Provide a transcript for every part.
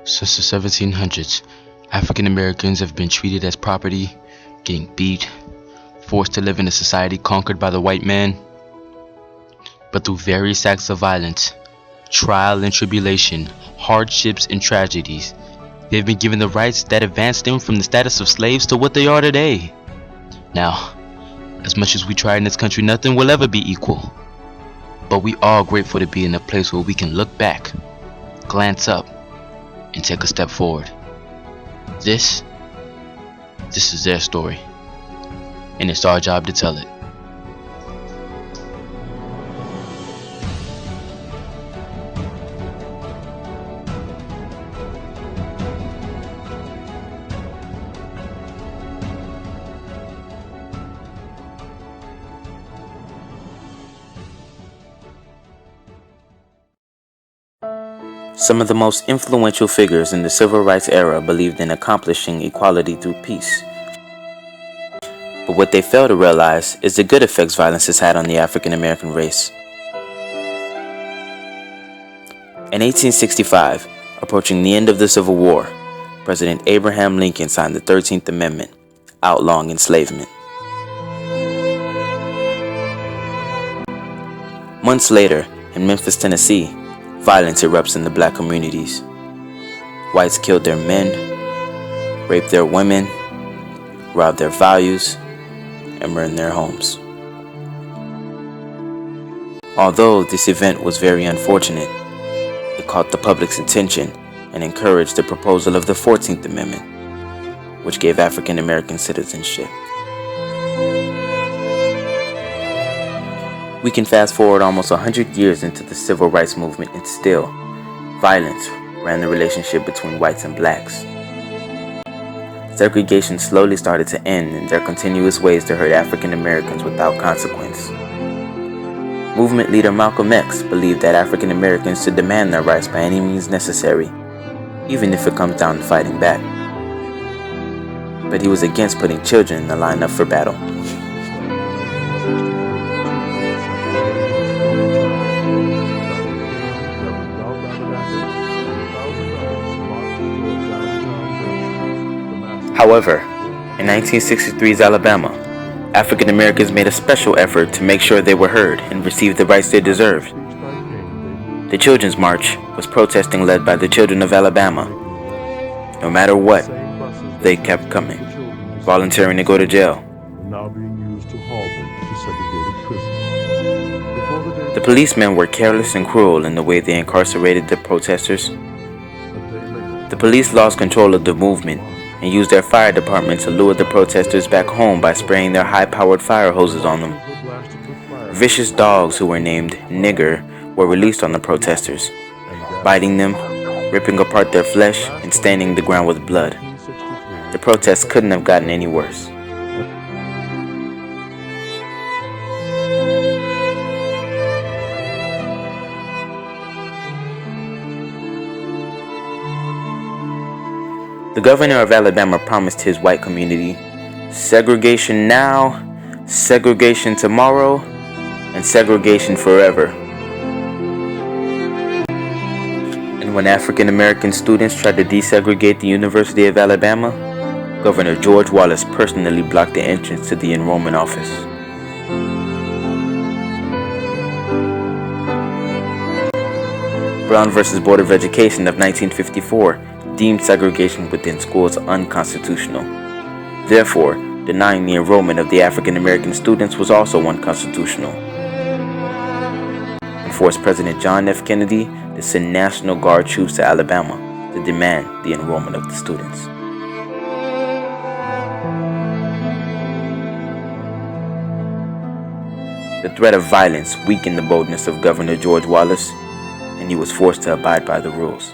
Since the 1700s, African Americans have been treated as property, getting beat, forced to live in a society conquered by the white man. But through various acts of violence, trial and tribulation, hardships and tragedies, they've been given the rights that advanced them from the status of slaves to what they are today. Now, as much as we try in this country, nothing will ever be equal. But we are grateful to be in a place where we can look back, glance up, and take a step forward. This is their story, and it's our job to tell it. Some of the most influential figures in the civil rights era believed in accomplishing equality through peace. But what they fail to realize is the good effects violence has had on the African American race. In 1865, approaching the end of the Civil War, President Abraham Lincoln signed the 13th Amendment, outlawing enslavement. Months later, in Memphis, Tennessee, violence erupts in the black communities. Whites killed their men, raped their women, robbed their values, and burned their homes. Although this event was very unfortunate, it caught the public's attention and encouraged the proposal of the 14th Amendment, which gave African American citizenship. We can fast forward almost 100 years into the civil rights movement, and still, violence ran the relationship between whites and blacks. Segregation slowly started to end, and there are continuous ways to hurt African Americans without consequence. Movement leader Malcolm X believed that African Americans should demand their rights by any means necessary, even if it comes down to fighting back. But he was against putting children in the lineup for battle. However, in 1963's Alabama, African Americans made a special effort to make sure they were heard and received the rights they deserved. The Children's March was protesting led by the children of Alabama. No matter what, they kept coming, volunteering to go to jail. The policemen were careless and cruel in the way they incarcerated the protesters. The police lost control of the movement and used their fire department to lure the protesters back home by spraying their high-powered fire hoses on them. Vicious dogs who were named Nigger were released on the protesters, biting them, ripping apart their flesh, and staining the ground with blood. The protests couldn't have gotten any worse. The governor of Alabama promised his white community segregation now, segregation tomorrow, and segregation forever. And when African American students tried to desegregate the University of Alabama, Governor George Wallace personally blocked the entrance to the enrollment office. Brown v. Board of Education of 1954 deemed segregation within schools unconstitutional. Therefore, denying the enrollment of the African American students was also unconstitutional, and forced President John F. Kennedy to send National Guard troops to Alabama to demand the enrollment of the students. The threat of violence weakened the boldness of Governor George Wallace, and he was forced to abide by the rules.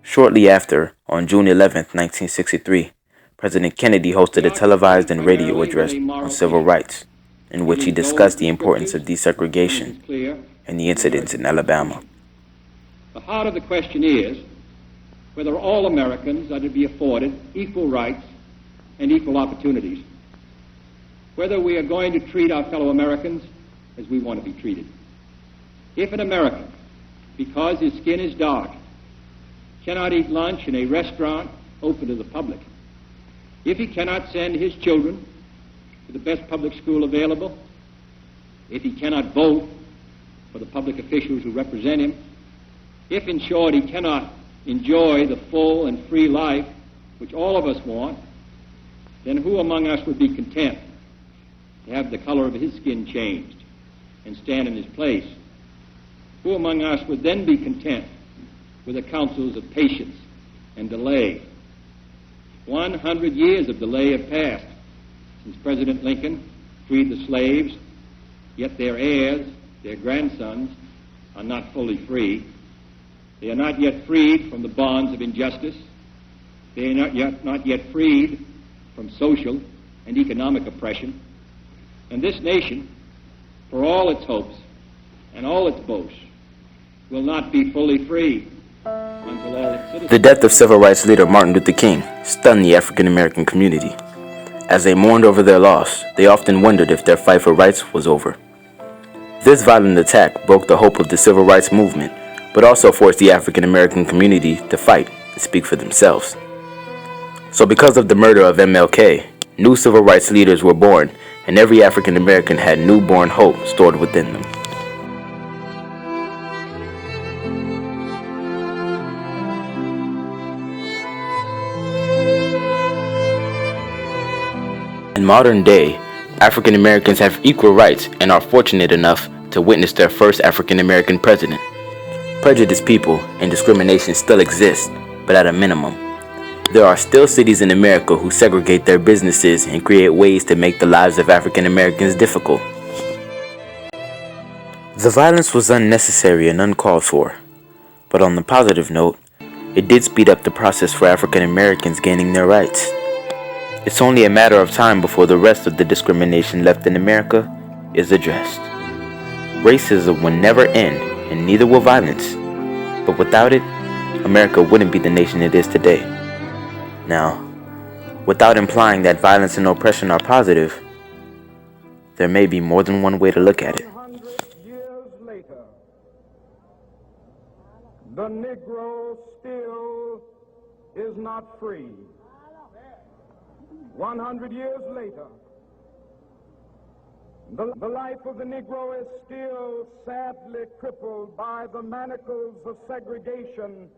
Shortly after, on June 11, 1963, President Kennedy hosted a televised and radio address on civil rights, in which he discussed the importance of desegregation and the incidents in Alabama. The heart of the question is whether all Americans are to be afforded equal rights and equal opportunities, whether we are going to treat our fellow Americans as we want to be treated. If an American because his skin is dark, cannot eat lunch in a restaurant open to the public, if he cannot send his children to the best public school available, if he cannot vote for the public officials who represent him, if, in short, he cannot enjoy the full and free life which all of us want, then who among us would be content to have the color of his skin changed and stand in his place? Who among us would then be content with the counsels of patience and delay? 100 years of delay have passed since President Lincoln freed the slaves, yet their heirs, their grandsons, are not fully free. They are not yet freed from the bonds of injustice. They are not yet freed from social and economic oppression. And this nation, for all its hopes and all its boasts, will not be fully free until all its citizens... The death of civil rights leader Martin Luther King stunned the African American community. As they mourned over their loss, they often wondered if their fight for rights was over. This violent attack broke the hope of the civil rights movement, but also forced the African American community to fight and speak for themselves. So because of the murder of MLK, new civil rights leaders were born, and every African American had newborn hope stored within them. In modern day, African Americans have equal rights and are fortunate enough to witness their first African American president. Prejudiced people and discrimination still exist, but at a minimum. There are still cities in America who segregate their businesses and create ways to make the lives of African Americans difficult. The violence was unnecessary and uncalled for, but on the positive note, it did speed up the process for African Americans gaining their rights. It's only a matter of time before the rest of the discrimination left in America is addressed. Racism will never end, and neither will violence. But without it, America wouldn't be the nation it is today. Now, without implying that violence and oppression are positive, there may be more than one way to look at it. 100 years later, the Negro still is not free. 100 years later, the life of the Negro is still sadly crippled by the manacles of segregation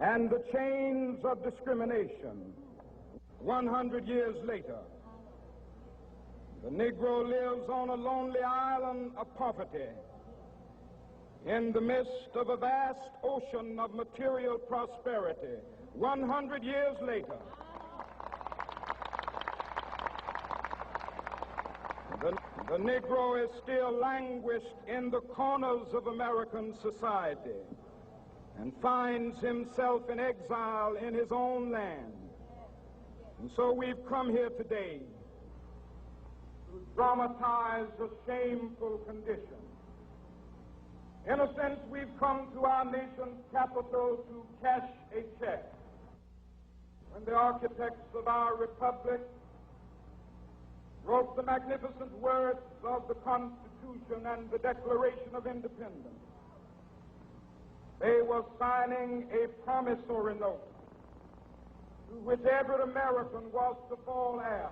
and the chains of discrimination. 100 years later, the Negro lives on a lonely island of poverty in the midst of a vast ocean of material prosperity. 100 years later, the Negro is still languished in the corners of American society and finds himself in exile in his own land. And so we've come here today to dramatize a shameful condition. In a sense, we've come to our nation's capital to cash a check. When the architects of our republic wrote the magnificent words of the Constitution and the Declaration of Independence, they were signing a promissory note to which every American was to fall heir.